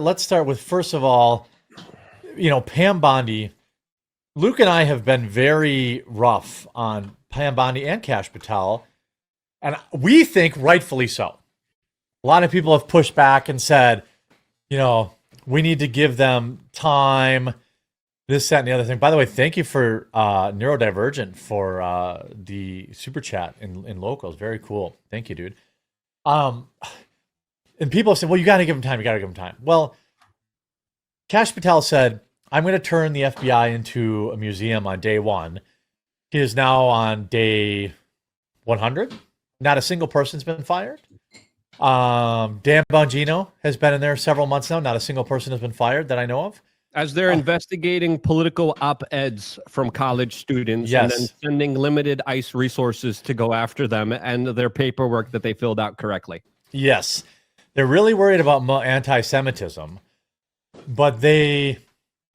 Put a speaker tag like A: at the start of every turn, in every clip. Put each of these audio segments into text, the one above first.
A: let's start with, first of all, Pam Bondi. Luke and I have been very rough on Pam Bondi and Kash Patel, and we think rightfully so. A lot of people have pushed back and said, we need to give them time, this, that, and the other thing. By the way, thank you for Neurodivergent for the super chat in locals. Very cool. Thank you, dude. And people have said, well, you got to give them time. You got to give them time. Well, Kash Patel said, I'm going to turn the FBI into a museum on day 1. He is now on day 100. Not a single person's been fired. Dan Bongino has been in there several months now. Not a single person has been fired that I know of.
B: As they're investigating political op-eds from college students,
A: yes,
B: and then sending limited ICE resources to go after them and their paperwork that they filled out correctly.
A: Yes. They're really worried about anti-Semitism, but they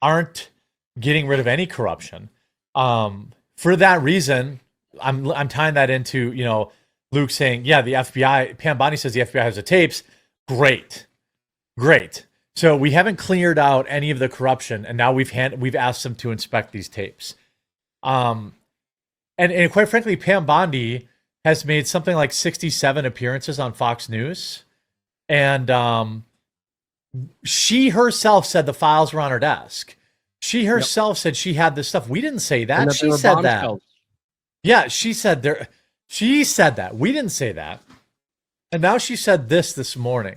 A: aren't getting rid of any corruption. For that reason, I'm tying that into, Luke saying, yeah, the FBI, Pam Bondi says the FBI has the tapes. Great. So we haven't cleared out any of the corruption, and now we've asked them to inspect these tapes. And quite frankly, Pam Bondi has made something like 67 appearances on Fox News, and she herself said the files were on her desk. She herself said she had this stuff. We didn't say that. She said that. Yeah, she said there. She said that. We didn't say that. And now she said this morning.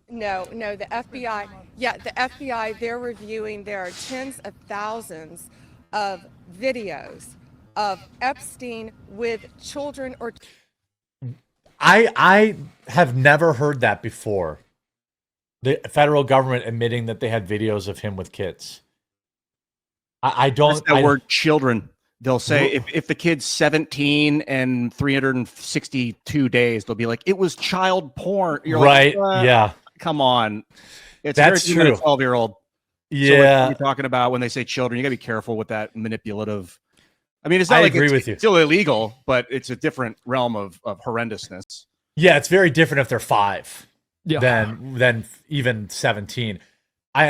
C: No, the FBI. Yeah, the FBI, they're reviewing. There are tens of thousands of videos of Epstein with children or.
A: I have never heard that before. The federal government admitting that they had videos of him with kids. I don't.
D: That's that word children. They'll say if the kid's 17 and 362 days, they'll be like, it was child porn. You're
A: right.
D: Like,
A: yeah.
D: Come on.
A: That's true.
D: 12-year-old.
A: Yeah.
D: So what you're talking about when they say children, you gotta be careful with that manipulative. I mean, it's not like it's still illegal, but it's a different realm of horrendousness.
A: Yeah, it's very different if they're 5 than even 17.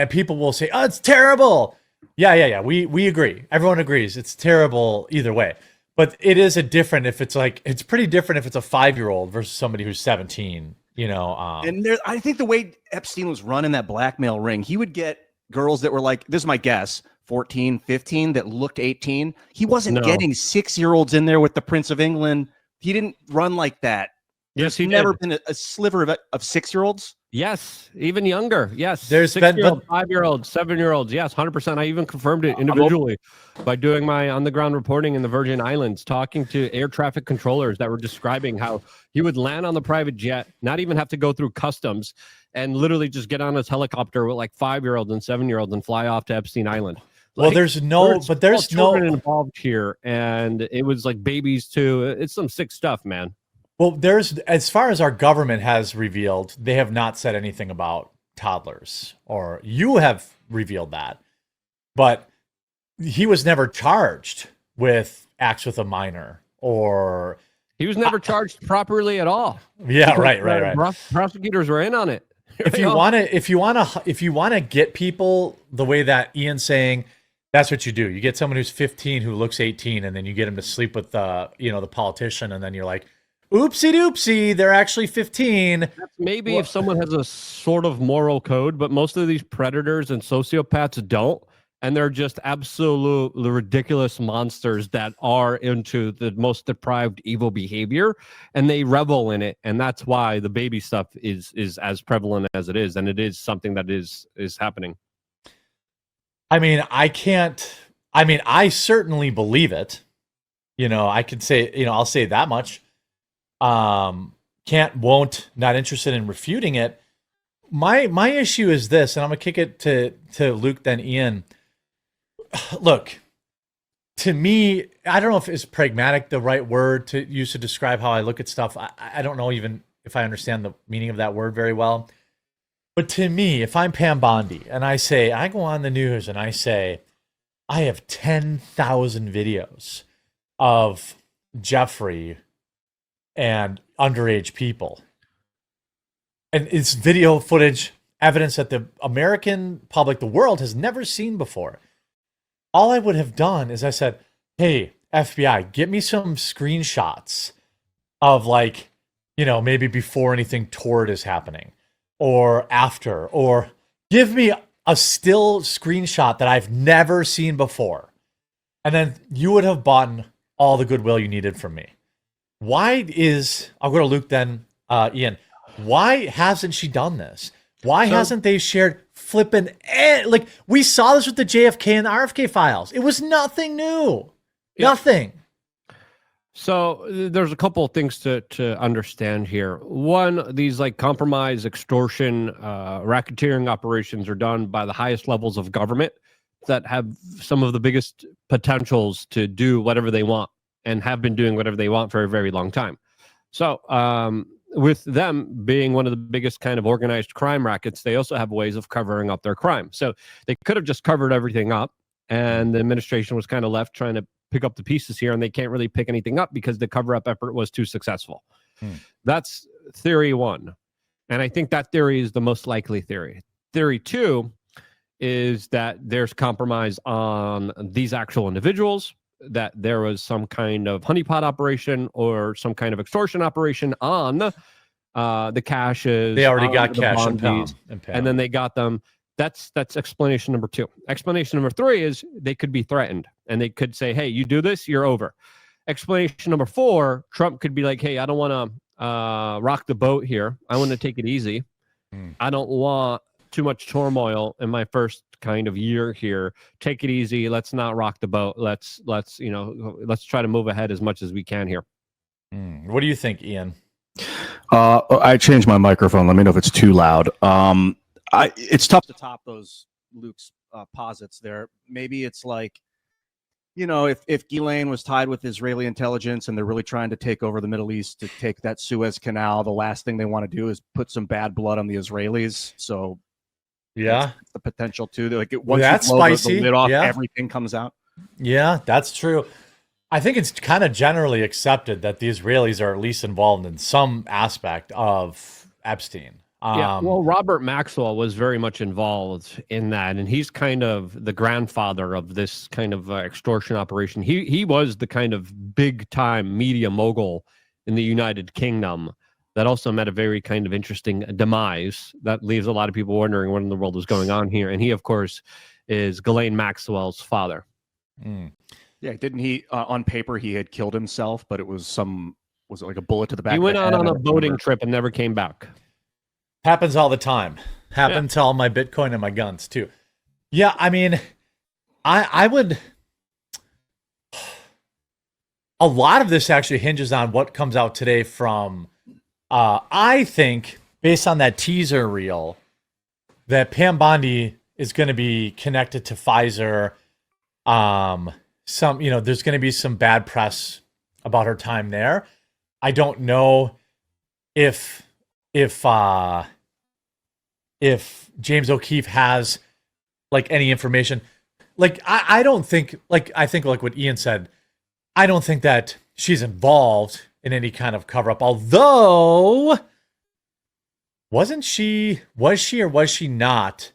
A: People will say, "Oh, it's terrible." Yeah. We agree. Everyone agrees it's terrible either way. But it is it's pretty different if it's a 5-year-old versus somebody who's 17.
D: And I think the way Epstein was running that blackmail ring, he would get girls that were like, this is my guess, 14, 15 that looked 18. He wasn't getting 6-year-olds in there with the Prince of England. He didn't run like that.
B: Yes, he
D: never been a sliver of 6-year-olds.
B: Yes, even younger. Yes,
A: there's
B: 6-year-old, 5-year-olds, 7-year-olds. Yes, 100%. I even confirmed it individually by doing my on-the-ground reporting in the Virgin Islands, talking to air traffic controllers that were describing how he would land on the private jet, not even have to go through customs, and literally just get on his helicopter with like 5-year-olds and 7-year-olds and fly off to Epstein Island.
A: Well, there's no
B: children involved here, and it was like babies too. It's some sick stuff, man.
A: Well, as far as our government has revealed, they have not said anything about toddlers, or you have revealed that, but he was never charged with acts with a minor, or
B: he was never charged properly at all.
A: Yeah, right.
B: Prosecutors were in on it.
A: If you want to get people the way that Ian's saying, that's what you do. You get someone who's 15 who looks 18, and then you get him to sleep with the politician, and then you're like, oopsie doopsie, they're actually 15.
B: Maybe if someone has a sort of moral code, but most of these predators and sociopaths don't. And they're just absolutely ridiculous monsters that are into the most deprived evil behavior, and they revel in it. And that's why the baby stuff is as prevalent as it is. And it is something that is happening.
A: I mean, I certainly believe it. I could say, I'll say that much. Won't, not interested in refuting it. My issue is this, and I'm gonna kick it to Luke, then Ian. Look, to me, I don't know if is pragmatic the right word to use to describe how I look at stuff. I don't know even if I understand the meaning of that word very well. But to me, if I'm Pam Bondi and I go on the news and I say, I have 10,000 videos of Jeffrey and underage people. And it's video footage, evidence that the American public, the world, has never seen before. All I would have done is I said, hey, FBI, get me some screenshots of, like, you know, maybe before anything toward is happening or after, or give me a still screenshot that I've never seen before. And then you would have bought all the goodwill you needed from me. Why is, I'll go to Luke then, Ian, why hasn't she done this? Why hasn't they shared flipping, like, we saw this with the JFK and the RFK files. It was nothing new. Yeah. Nothing.
B: So there's a couple of things to understand here. One, these like compromise, extortion, racketeering operations are done by the highest levels of government that have some of the biggest potentials to do whatever they want and have been doing whatever they want for a very long time. So with them being one of the biggest kind of organized crime rackets, they also have ways of covering up their crime. So they could have just covered everything up, and the administration was kind of left trying to pick up the pieces here, and they can't really pick anything up because the cover-up effort was too successful. That's theory one. And I think that theory is the most likely theory. Theory two is that there's compromise on these actual individuals, that there was some kind of honeypot operation or some kind of extortion operation on the caches.
A: They already got
B: the
A: cash
B: bondies, and then they got them. That's explanation number two. Explanation number three is they could be threatened, and they could say, hey, you do this, you're over. Explanation number four, Trump could be like, hey, I don't want to rock the boat here. I want to take it easy. I don't want too much turmoil in my first kind of year here. Take it easy. Let's not rock the boat. Let's try to move ahead as much as we can here.
A: What do you think, Ian?
D: I changed my microphone. Let me know if it's too loud. It's tough to top those Luke's posits there. Maybe it's like, you know, if Ghislaine was tied with Israeli intelligence and they're really trying to take over the Middle East to take that Suez Canal, the last thing they want to do is put some bad blood on the Israelis. So
A: yeah,
D: the potential too. Like once
A: that's
D: you blow
A: spicy.
D: The lid off,
A: Yeah.
D: Everything comes out.
A: Yeah, that's true. I think it's kind of generally accepted that the Israelis are at least involved in some aspect of Epstein.
B: Yeah, well, Robert Maxwell was very much involved in that, and he's kind of the grandfather of this kind of extortion operation. He was the kind of big-time media mogul in the United Kingdom that also met a very kind of interesting demise that leaves a lot of people wondering what in the world is going on here. And he, of course, is Ghislaine Maxwell's father.
D: Yeah, didn't he, on paper, he had killed himself, but was it like a bullet to the back?
B: He went
D: of the
B: on
D: head?
B: a boating trip and never came back.
A: Happens all the time. Happens to all my Bitcoin and my guns too. Yeah, I mean, I would. A lot of this actually hinges on what comes out today from. I think based on that teaser reel, that Pam Bondi is going to be connected to Pfizer. There's going to be some bad press about her time there. I don't know if James O'Keefe has like any information. Like I don't think, like I think like what Ian said, I don't think that she's involved in any kind of cover up. Although was she or was she not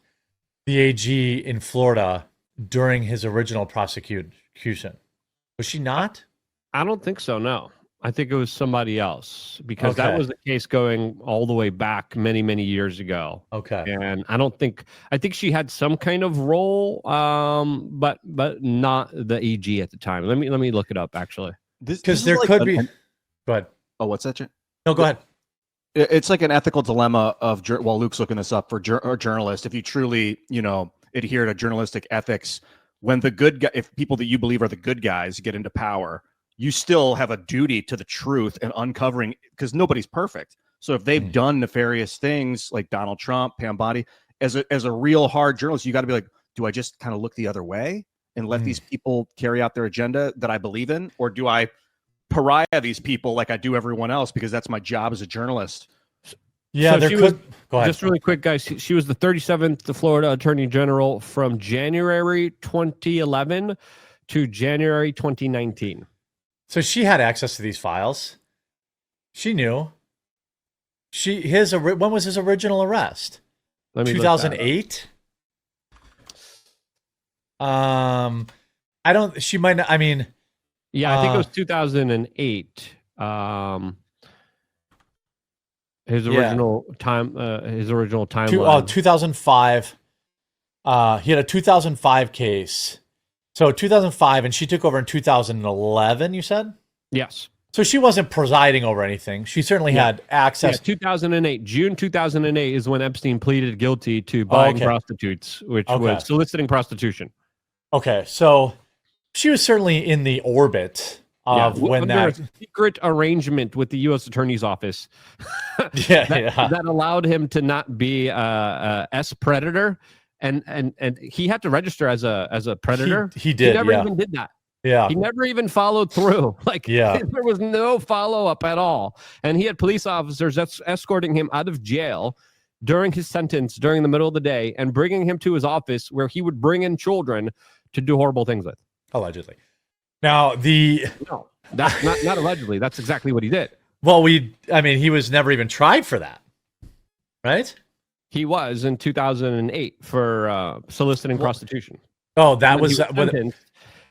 A: the AG in Florida during his original prosecution? Was she not?
B: I don't think so, no. I think it was somebody else, because that was the case going all the way back many, many years ago.
A: Okay.
B: And I think she had some kind of role, but not the EG at the time. Let me look it up actually.
A: Because there could be. Go ahead.
D: Oh, what's that, Jim?
A: No, go ahead.
D: It's like an ethical dilemma of, while Luke's looking this up, for a journalist, if you truly, adhere to journalistic ethics, when the good guy, if people that you believe are the good guys get into power, you still have a duty to the truth and uncovering, because nobody's perfect. So if they've done nefarious things like Donald Trump, Pam Bondi, as a real hard journalist, you got to be like, do I just kind of look the other way and let these people carry out their agenda that I believe in? Or do I pariah these people like I do everyone else because that's my job as a journalist?
A: Yeah,
B: so
A: go ahead.
B: Just really quick, guys. She was the 37th Florida Attorney General from January 2011 to January 2019.
A: So she had access to these files. She knew. When was his original arrest?
B: Let me look
A: 2008. I don't. She might not. I mean,
B: Yeah, I think it was 2008. His original time. His original timeline.
A: 2005. He had a 2005 case. So 2005, and she took over in 2011. You said?
B: Yes.
A: So she wasn't presiding over anything. She certainly had access.
B: Yeah, 2008. June 2008 is when Epstein pleaded guilty to buying prostitutes, which was soliciting prostitution.
A: Okay, so she was certainly in the orbit of when that
B: secret arrangement with the U.S. Attorney's Office that allowed him to not be a S predator, and he had to register as a predator.
A: He did.
B: He never even did that.
A: Yeah.
B: He never even followed through. There was no follow-up at all. And he had police officers escorting him out of jail during his sentence, during the middle of the day, and bringing him to his office where he would bring in children to do horrible things with.
A: Allegedly. Now,
B: No, that's not allegedly. That's exactly what he did.
A: Well, he was never even tried for that. Right?
B: He was in 2008 for soliciting prostitution.
A: Oh, that was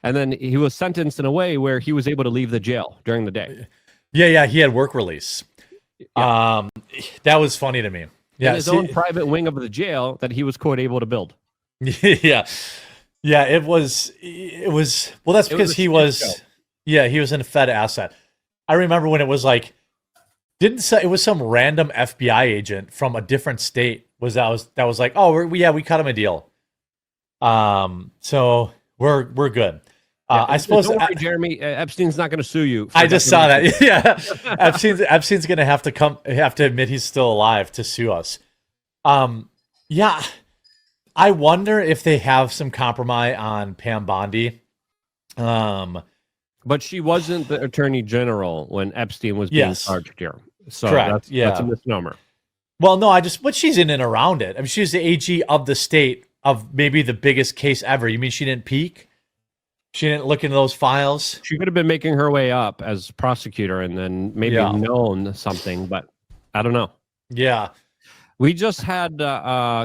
B: and then he was sentenced in a way where he was able to leave the jail during the day.
A: Yeah, he had work release. Yeah. That was funny to me. Yeah,
B: his own private wing of the jail that he was quote able to build.
A: Yeah, it was. Well, that's because he was. Yeah, he was in a Fed asset. I remember when it was like, it was some random FBI agent from a different state that was like, oh, we cut him a deal. So we're good. I suppose.
B: Don't worry, Jeremy. Epstein's not going to sue you.
A: I just saw that. Yeah, Epstein's going to have to admit he's still alive to sue us. Yeah, I wonder if they have some compromise on Pam Bondi.
B: But she wasn't the attorney general when Epstein was being charged here. So
A: correct.
B: That's a misnomer.
A: Well, no, but she's in and around it. I mean, she's the AG of the state of maybe the biggest case ever. You mean she didn't peek? She didn't look into those files?
B: She could have been making her way up as prosecutor and then maybe known something, but I don't know.
A: Yeah.
B: We just had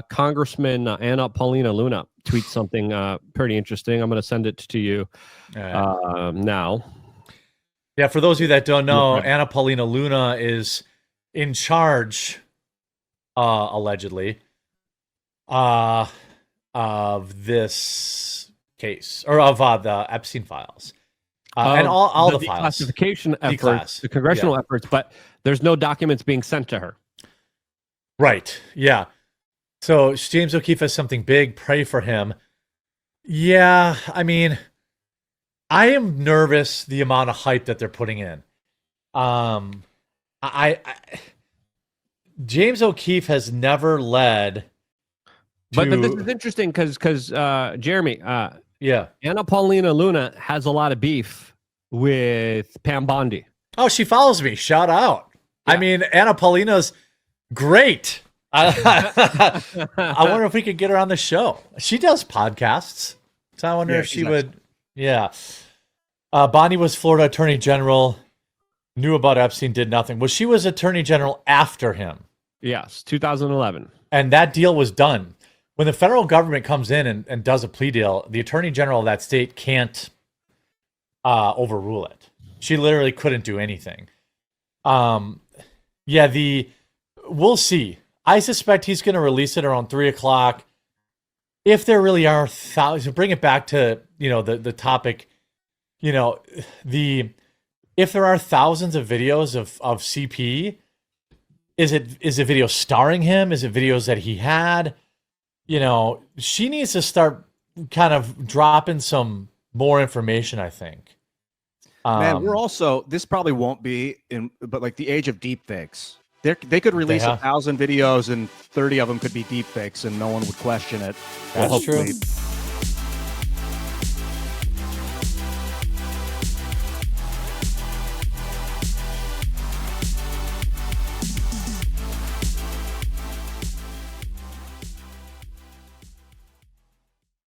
B: Congressman Anna Paulina Luna tweet something pretty interesting. I'm going to send it to you now.
A: Yeah, for those of you that don't know, Anna Paulina Luna is in charge, allegedly, of this case, or of the Epstein files, and all the files.
B: Declassification efforts, the congressional efforts, but there's no documents being sent to her.
A: Right. Yeah. So James O'Keefe has something big. Pray for him. Yeah. I mean, I am nervous the amount of hype that they're putting in. James O'Keefe has never led.
B: But this is interesting because Jeremy, Anna Paulina Luna has a lot of beef with Pam Bondi.
A: Oh, she follows me. Shout out. Yeah. I mean, Anna Paulina's great. I wonder if we could get her on the show. She does podcasts. So I wonder if she would. Yeah. Bondi was Florida Attorney General, knew about Epstein, did nothing. Well, she was Attorney General after him.
B: Yes, 2011.
A: And that deal was done. When the federal government comes in and does a plea deal, the Attorney General of that state can't overrule it. She literally couldn't do anything. We'll see. I suspect he's going to release it around 3:00. If there really are thousands, bring it back to the topic. If there are thousands of videos of CP, is it video starring him? Is it videos that he had? She needs to start kind of dropping some more information, I think.
D: Man, we're also, this probably won't be but like the age of deep fakes. They could release 1,000 videos and 30 of them could be deep fakes and no one would question it.
A: That's true.